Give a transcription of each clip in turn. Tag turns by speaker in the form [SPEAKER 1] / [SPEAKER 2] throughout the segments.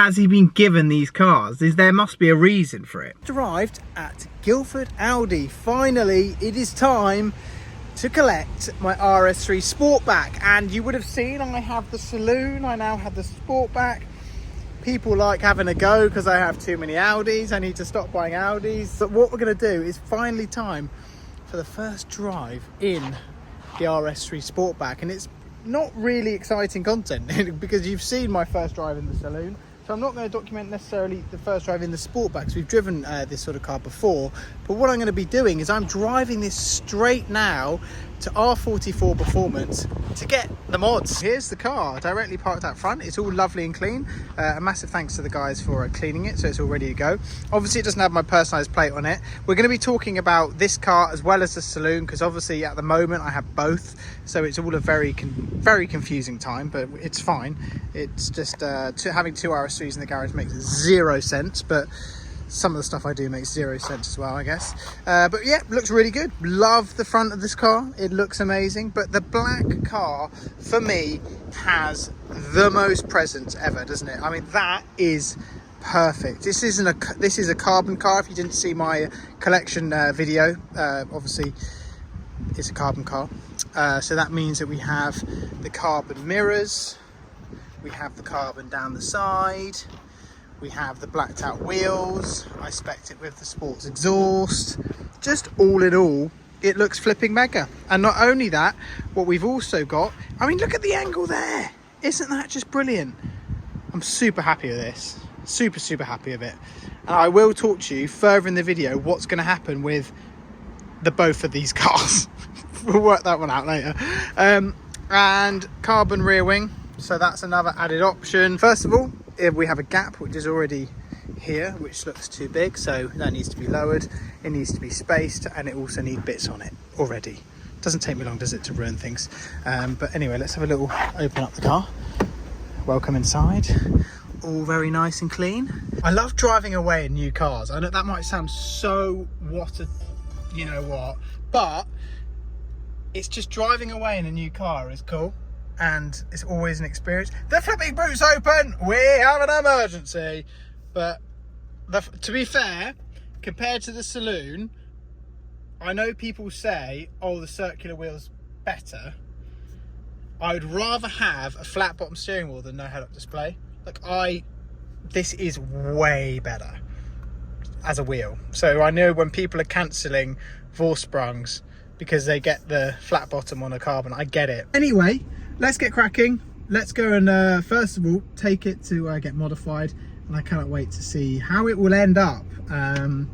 [SPEAKER 1] has he been given these cars? There must be a reason for it. Arrived at Guildford Audi. Finally, it is time to collect my RS3 Sportback. And you would have seen I have the Saloon, I now have the Sportback. People like having a go because I have too many Audis. I need to stop buying Audis. But what we're going to do is finally time for the first drive in the RS3 Sportback. And it's not really exciting content because you've seen my first drive in the Saloon. So I'm not going to document necessarily the first drive in the Sportback because we've driven this sort of car before. But what I'm going to be doing is I'm driving this straight now to R44 Performance to get the mods. Here's the car directly parked out front. It's all lovely and clean. A massive thanks to the guys for cleaning it so it's all ready to go. Obviously it doesn't have my personalised plate on it. We're going to be talking about this car as well as the Saloon because obviously at the moment I have both, so it's all a very confusing time, but it's fine. It's just having two RS3s in the garage makes zero sense, but some of the stuff I do makes zero sense as well, I guess. But yeah, looks really good. Love the front of this car. It looks amazing. But the black car, for me, has the most presence ever, doesn't it? I mean, that is perfect. This is a carbon car. If you didn't see my collection video, obviously it's a carbon car. So that means that we have the carbon mirrors. We have the carbon down the side. We have the blacked out wheels. I spec'd it with the sports exhaust. Just all in all, it looks flipping mega. And not only that, what we've also got, I mean, look at the angle there. Isn't that just brilliant? I'm super happy with this. Super happy with it. And I will talk to you further in the video what's going to happen with the both of these cars. We'll work that one out later. And carbon rear wing. So that's another added option. First of all, we have a gap which is already here, which looks too big, so that needs to be lowered. It needs to be spaced, and it also needs bits on it already. Doesn't take me long, does it, to ruin things? But anyway, let's have a little open up the car. Welcome inside. All very nice and clean. I love driving away in new cars. I know that might sound so you know what, but it's just driving away in a new car is cool. And it's always an experience. The flipping boot's open. We have an emergency. But to be fair, compared to the Saloon, I know people say, oh, the circular wheel's better. I would rather have a flat bottom steering wheel than no head-up display. This is way better as a wheel. So I know when people are cancelling Vorsprangs because they get the flat bottom on a carbon, I get it. Anyway, let's get cracking. Let's go and first of all take it to get modified, and I cannot wait to see how it will end up. And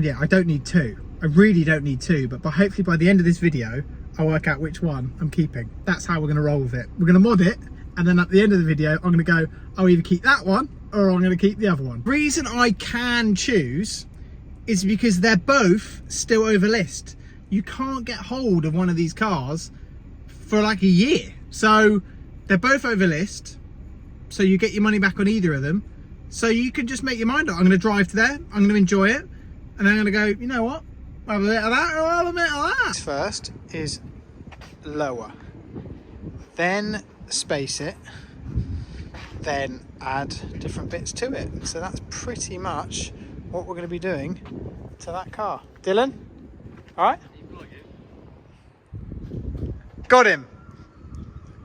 [SPEAKER 1] yeah, I don't need two. I really don't need two, but hopefully by the end of this video I'll work out which one I'm keeping. That's how we're going to roll with it. We're going to mod it, and then at the end of the video I'm going to go, I'll either keep that one or I'm going to keep the other one. The reason I can choose is because they're both still over list. You can't get hold of one of these cars for like a year, so they're both over list, so you get your money back on either of them, so you can just make your mind up. I'm going to drive to there, I'm going to enjoy it, and then I'm going to go, you know what, I'll have a bit of that or I'll have a bit of that. First is lower, then space it, then add different bits to it. So that's pretty much what we're going to be doing to that car. Dylan, all right? Got him.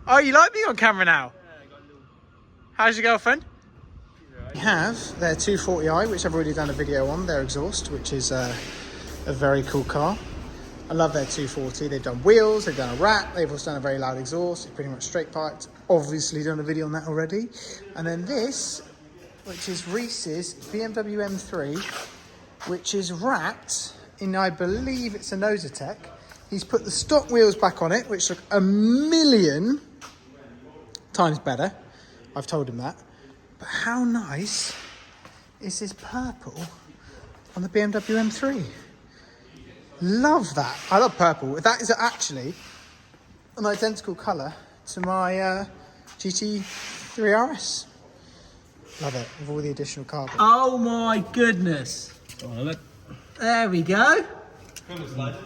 [SPEAKER 1] Oh, you like me on camera now? Yeah, I got a little... How's your girlfriend? Right. We have their 240i, which I've already done a video on, their exhaust, which is a very cool car. I love their 240. They've done wheels, they've done a wrap, they've also done a very loud exhaust. It's pretty much straight piped. Obviously done a video on that already. And then this, which is Reese's BMW M3, which is wrapped in, I believe it's a Nosotec. He's put the stock wheels back on it, which look a million times better. I've told him that. But how nice is this purple on the BMW M3? Love that. I love purple. That is actually an identical colour to my GT3 RS. Love it, with all the additional carbon. Oh my goodness. There we go.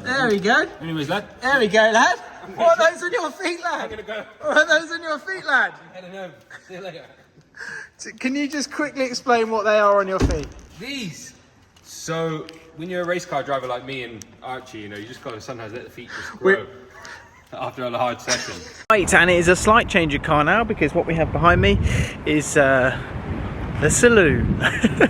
[SPEAKER 1] There we go.
[SPEAKER 2] Anyways, lad.
[SPEAKER 1] There we go, lad. What are those on your feet, lad?
[SPEAKER 2] I'm gonna go.
[SPEAKER 1] What are those on your feet, lad?
[SPEAKER 2] I don't know. See you later.
[SPEAKER 1] Can you just quickly explain what they are on your feet?
[SPEAKER 2] These. So when you're a race car driver like me and Archie, you know, you just gotta sometimes let the feet just grow after a hard session.
[SPEAKER 1] Right, and it is a slight change of car now because what we have behind me is the Saloon.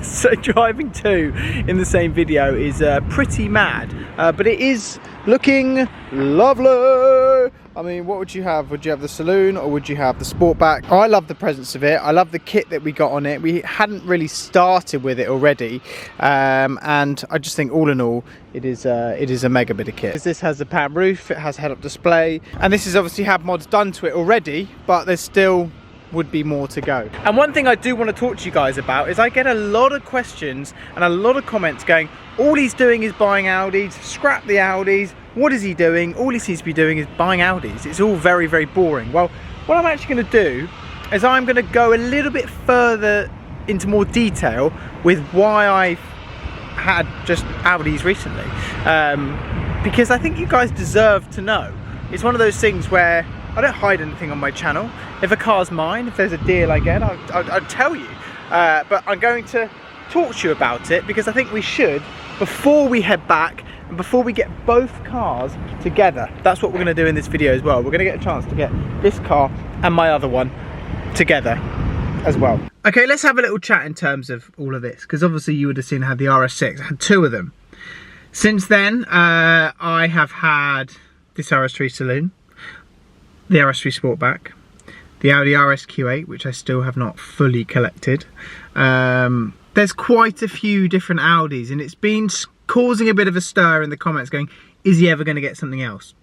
[SPEAKER 1] So driving two in the same video is pretty mad, but it is looking lovely. I mean, what would you have? Would you have the Saloon or would you have the Sportback? I love the presence of it. I love the kit that we got on it. We hadn't really started with it already, and I just think all in all, it is a mega bit of kit. This has a pan roof, it has head-up display, and this has obviously had mods done to it already, but there's still would be more to go. And one thing I do want to talk to you guys about is I get a lot of questions and a lot of comments going, all he's doing is buying Audis, scrap the Audis, what is he doing? All he seems to be doing is buying Audis. It's all very, very boring. Well, what I'm actually going to do is I'm going to go a little bit further into more detail with why I've had just Audis recently, because I think you guys deserve to know. It's one of those things where I don't hide anything on my channel. If a car's mine, if there's a deal I get, I'll tell you. But I'm going to talk to you about it because I think we should, before we head back and before we get both cars together. That's what we're going to do in this video as well. We're going to get a chance to get this car and my other one together as well. Okay, let's have a little chat in terms of all of this, because obviously you would have seen I had the RS6. I had two of them. Since then, I have had this RS3 Saloon, the RS3 Sportback, the Audi RS8, which I still have not fully collected. There's quite a few different Audis, and it's been causing a bit of a stir in the comments going, is he ever going to get something else?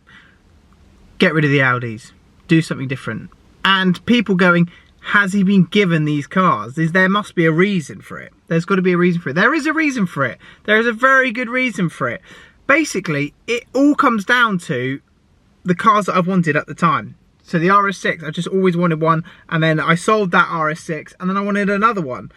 [SPEAKER 1] Get rid of the Audis, do something different. And people going, has he been given these cars? There must be a reason for it. There's got to be a reason for it. There is a reason for it. There is a very good reason for it. Basically, it all comes down to the cars that I've wanted at the time. So the RS6, I just always wanted one, and then I sold that RS6, and then I wanted another one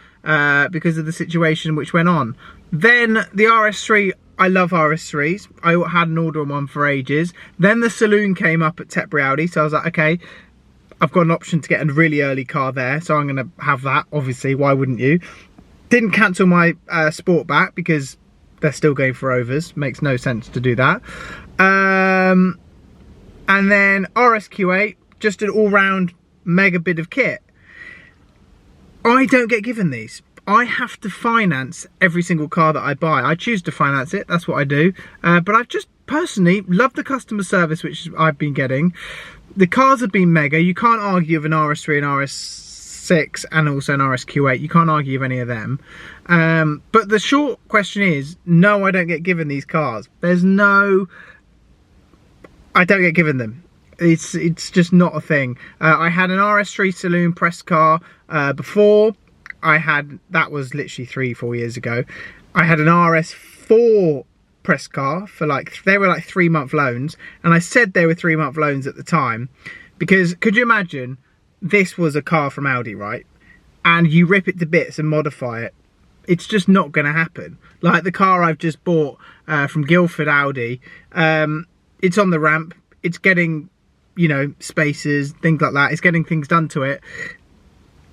[SPEAKER 1] because of the situation which went on. Then the RS3, I love RS3s. I had an order on one for ages. Then the Saloon came up at Tetbury Audi, so I was like, okay, I've got an option to get a really early car there, so I'm going to have that, obviously, why wouldn't you? Didn't cancel my Sportback because they're still going for overs. Makes no sense to do that. And then RS8, just an all-round mega bit of kit. I don't get given these. I have to finance every single car that I buy. I choose to finance it, that's what I do. But I've just personally loved the customer service which I've been getting. The cars have been mega. You can't argue with an RS3 and RS6 and also an RS8. You can't argue with any of them. But the short question is, no, I don't get given these cars. There's no... I don't get given them. It's just not a thing. I had an RS3 Saloon press car before. That was literally 3-4 years ago. I had an RS4 press car for they were like 3-month loans, and I said they were 3-month loans at the time because could you imagine this was a car from Audi, right? And you rip it to bits and modify it. It's just not going to happen. Like the car I've just bought from Guildford Audi, it's on the ramp, it's getting, you know, spaces, things like that, it's getting things done to it.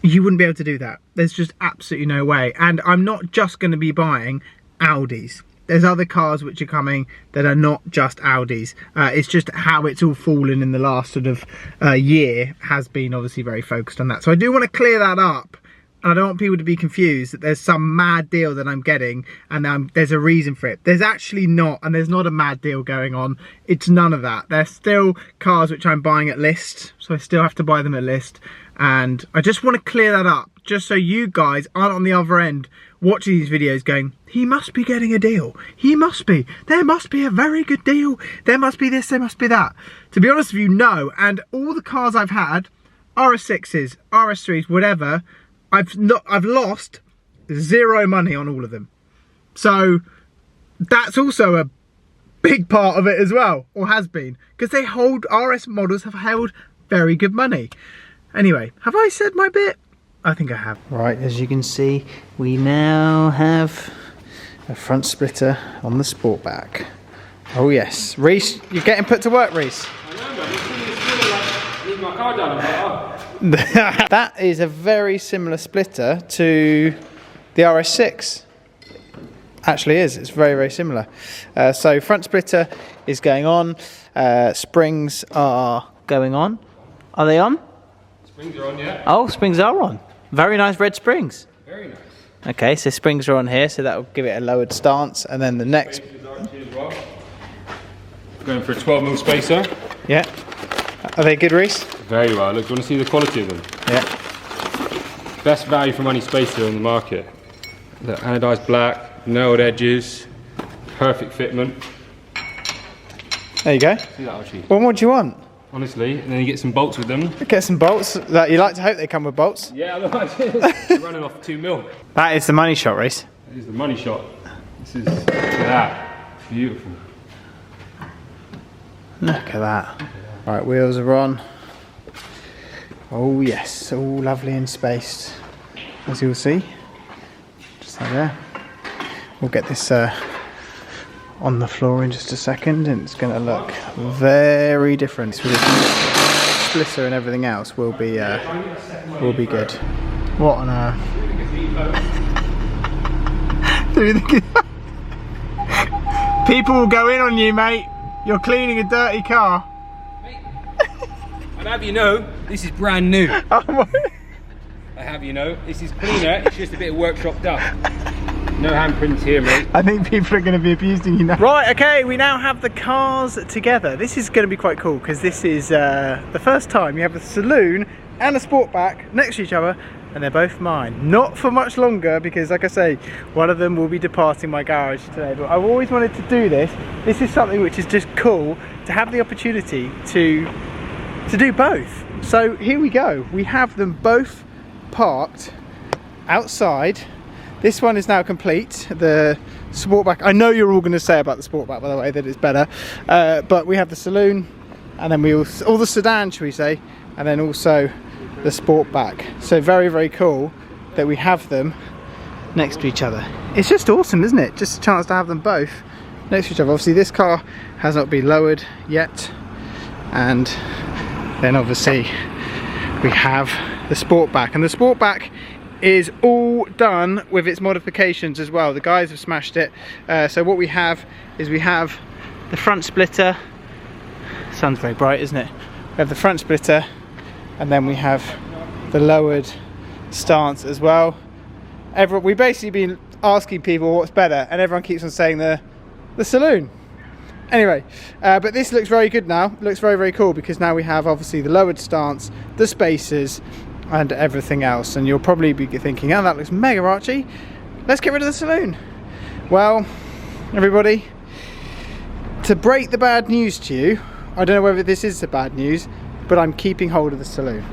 [SPEAKER 1] You wouldn't be able to do that. There's just absolutely no way. And I'm not just going to be buying Audis. There's other cars which are coming that are not just Audis. It's just how it's all fallen in the last sort of year has been obviously very focused on that. So I do want to clear that up. And I don't want people to be confused that there's some mad deal that I'm getting and there's a reason for it. There's actually not, and there's not a mad deal going on. It's none of that. They're still cars which I'm buying at list, so I still have to buy them at list. And I just want to clear that up, just so you guys aren't on the other end watching these videos going, he must be getting a deal. He must be. There must be a very good deal. There must be this, there must be that. To be honest with you, no. And all the cars I've had, RS6s, RS3s, whatever, I've lost zero money on all of them. So that's also a big part of it as well, or has been, because RS models have held very good money. Anyway, have I said my bit? I think I have. Right, as you can see, we now have a front splitter on the Sportback. Oh yes, Reese, you're getting put to work, Reese.
[SPEAKER 2] I know, man. It's feeling like I need my car done. I'm like, oh.
[SPEAKER 1] That is a very similar splitter to the RS6. Actually is, it's very, very similar. So front splitter is going on, springs are going on. Are they on?
[SPEAKER 2] Springs are on, yeah.
[SPEAKER 1] Oh, springs are on. Very nice red springs.
[SPEAKER 2] Very nice.
[SPEAKER 1] Okay, so springs are on here, so that will give it a lowered stance, and then the next...
[SPEAKER 2] Well. Going for a 12mm spacer.
[SPEAKER 1] Yeah. Are they good, Reese?
[SPEAKER 2] Very well. Look, do you want to see the quality of them?
[SPEAKER 1] Yeah.
[SPEAKER 2] Best value for money spacer on the market. The anodized black, nailed edges, perfect fitment.
[SPEAKER 1] There you go.
[SPEAKER 2] See that, Archie?
[SPEAKER 1] Well, what do you want?
[SPEAKER 2] Honestly, and then you get some bolts with them.
[SPEAKER 1] Get some bolts. That you like to hope they come with bolts.
[SPEAKER 2] Yeah, otherwise you're running off 2 mil.
[SPEAKER 1] That is the money shot, Reese.
[SPEAKER 2] That is the money shot. This is, look at that. Beautiful.
[SPEAKER 1] Look at that. Right, wheels are on. Oh yes, all lovely and spaced, as you'll see. Just like there. We'll get this on the floor in just a second, and it's going to look very different. With this splitter and everything else will be good. What on earth? People will go in on you, mate. You're cleaning a dirty car.
[SPEAKER 2] I'd have you know, this is brand new.
[SPEAKER 1] Oh my.
[SPEAKER 2] I have you know, this is cleaner. It's just a bit of workshop dust. No handprints here, mate.
[SPEAKER 1] I think people are going to be abusing you now. Right, okay, we now have the cars together. This is going to be quite cool because this is the first time you have a Saloon and a Sportback next to each other, and they're both mine. Not for much longer because, like I say, one of them will be departing my garage today. But I've always wanted to do this. This is something which is just cool to have the opportunity to do both. So here we go. We have them both parked outside. This one is now complete, the Sportback. I know you're all going to say about the Sportback, by the way, that it's better. But we have the Saloon, and then we also, or the Sedan, shall we say, and then also the Sportback. So very, very cool that we have them next to each other. It's just awesome, isn't it? Just a chance to have them both next to each other. Obviously, this car has not been lowered yet, and then obviously we have the Sportback, and the Sportback is all done with its modifications as well. The guys have smashed it. So what we have is we have the front splitter. Sun's very bright, isn't it? We have the front splitter, and then we have the lowered stance as well. We basically been asking people what's better, and everyone keeps on saying the Saloon. Anyway, but this looks very good now. It looks very, very cool because now we have obviously the lowered stance, the spacers, and everything else. And you'll probably be thinking, oh, that looks mega, Archie. Let's get rid of the Saloon. Well, everybody, to break the bad news to you, I don't know whether this is the bad news, but I'm keeping hold of the Saloon.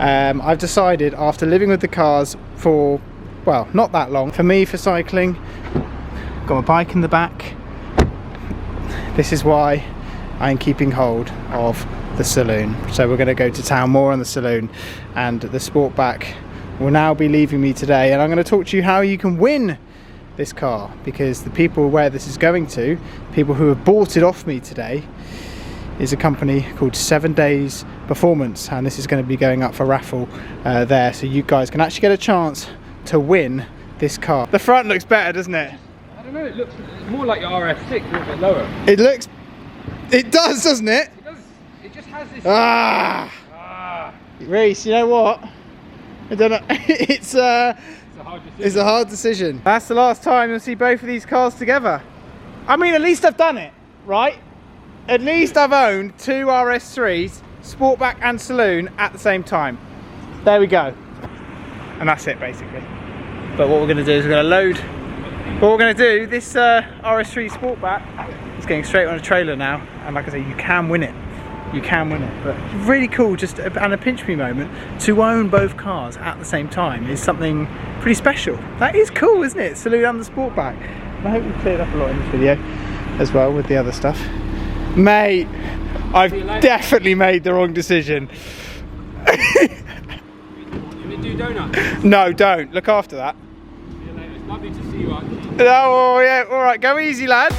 [SPEAKER 1] I've decided, after living with the cars for, well, not that long, for me, for cycling, got my bike in the back, this is why I'm keeping hold of the Saloon. So we're going to go to town more on the Saloon, and the Sportback will now be leaving me today, and I'm going to talk to you how you can win this car, because the people where this is going to, people who have bought it off me today, is a company called 7 Days Performance, and this is going to be going up for raffle there, so you guys can actually get a chance to win this car. The front looks better, doesn't it?
[SPEAKER 2] I don't know, it looks more like your RS6, a little bit lower.
[SPEAKER 1] It does, doesn't it?
[SPEAKER 2] It does. It just has this.
[SPEAKER 1] Reese, you know what? I don't know. It's a hard decision. That's the last time you'll see both of these cars together. I mean, at least I've done it, right? At least I've owned two RS3s, Sportback and Saloon, at the same time. There we go. And that's it, basically. But what we're going to do is we're going to load. What we're going to do, this RS3 Sportback is going straight on a trailer now. And like I say, you can win it. You can win it. But really cool, just and a pinch me moment, to own both cars at the same time is something pretty special. That is cool, isn't it? Saloon and the Sportback. And I hope we've cleared up a lot in this video as well with the other stuff. Mate, I've definitely made the wrong decision.
[SPEAKER 2] You want to do donuts?
[SPEAKER 1] No, don't. Look after that.
[SPEAKER 2] See you later. It's lovely to see you, Archie.
[SPEAKER 1] Oh, yeah. All right. Go easy, lad.